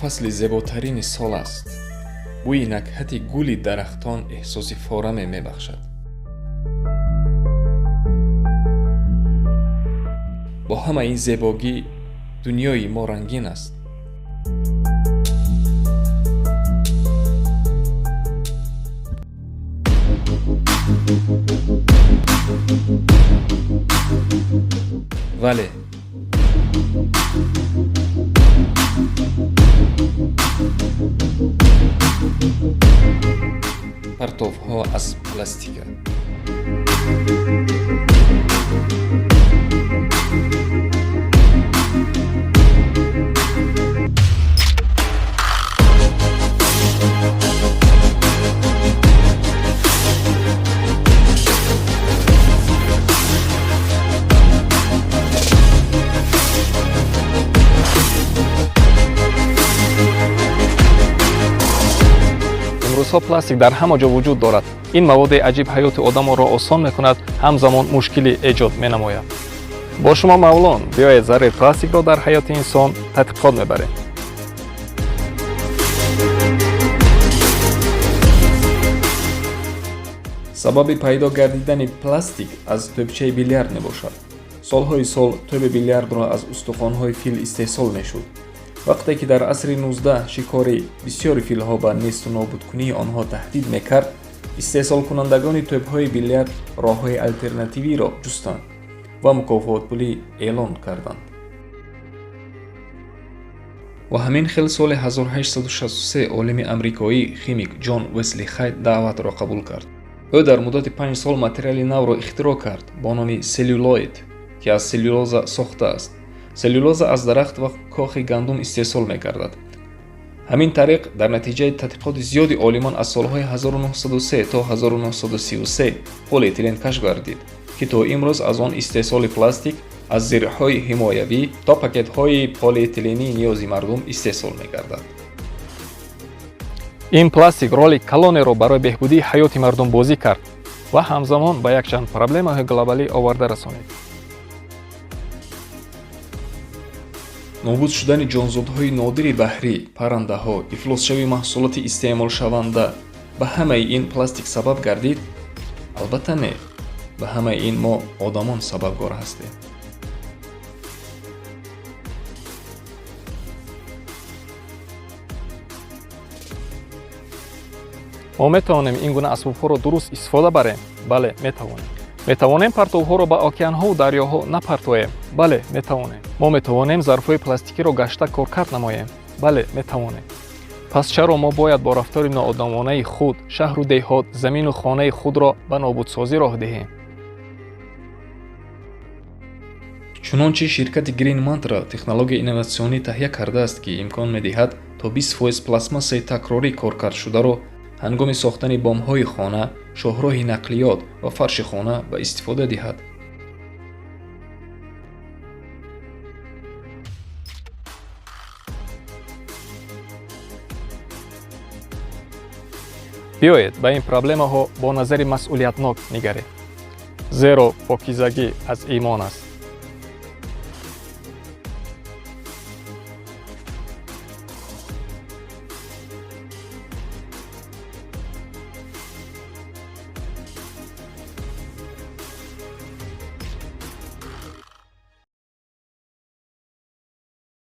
фасли зеботарини сол аст. бӯи накҳати гули дарахтон эҳсоси фораме мебахшад. бо ҳамаи ин зебогӣ дунёи мо рангин аст. вале партовҳо аз пластика. имрӯзҳо пластик дар ҳама ҷо вуҷуд дорад. ин маводи аҷиб ҳаёти одамонро осон мекунад, ҳамзамон мушкилӣ эҷод менамояд. бо шумо мавлон, биёед зарри пластикро дар ҳаёти инсон тадқиқот мебарем. сабаби пайдо гардидани пластик аз тӯбчаи биллиард мебошад. солҳои сол тӯби биллиардро аз устухонҳои фил истеҳсол мешуд. вақте ки дар асри 19 шикори бисёри филҳо ба несту нобудкунии онҳо таҳдид мекард, истеҳсолкунандагони тӯбҳои биллиард роҳҳои алтернативиро ҷустанд ва мукофотпулӣ эълон карданд. ва ҳамин хел соли 1863 олими амрикоӣ химик ҷон уэсли хайт даъватро қабул кард. ӯ дар муддати 5 сол материали навро ихтироъ кард бо номи селлюлоид, ки аз селлюлоза сохта аст. селлюлоза аз дарахт ва кохи гандум истеҳсол мегардад. ҳамин тариқ дар натиҷаи тадқиқоти зиёди олимон аз солҳои 1903 то 1933 полиэтилен кашф гардид, ки то имрӯз аз он истеҳсоли пластик аз зирҳҳои ҳимоявӣ то пакетҳои полиэтилении ниёзи мардум истеҳсол мегардад. ин пластик роли калонеро барои беҳбудии ҳаёти мардум бозӣ кард ва ҳамзамон ба якчанд проблемаи глобалӣ оварда расонид. нобуд шудани ҷонзодҳои нодири баҳрӣ, паррандаҳо, ифлосшавии маҳсулоти истеъмолшаванда ба ҳамаи ин пластик сабаб гардид? албатта не. ба ҳамаи ин мо одамон сабабгор ҳастем. мо метавонем ин гуна асбобҳоро дуруст истифода барем? бале, метавонем. метавонем партовҳоро ба океанҳову дарёҳо напартоем? бале, метавонем. мо метавонем зарфҳои пластикиро гашта коркард намоем? бале, метавонем. пас чаро мо бояд бо рафтори ноодамонаи худ шаҳру деҳот, замину хонаи худро ба нобудсозӣ роҳ диҳем? чунончи ширкати Green Mantra технологияи инноватсионӣ таҳия кардааст, ки имкон медиҳад то 20% пластмассаи такрорӣ коркардшударо ҳангоми сохтани бомҳои хона, шоҳроҳи нақлиёт ва фарши хона ба истифода диҳад. биёед ба ин проблемаҳо бо назари масъулиятнок нигарем. зеро покизагӣ аз имон аст.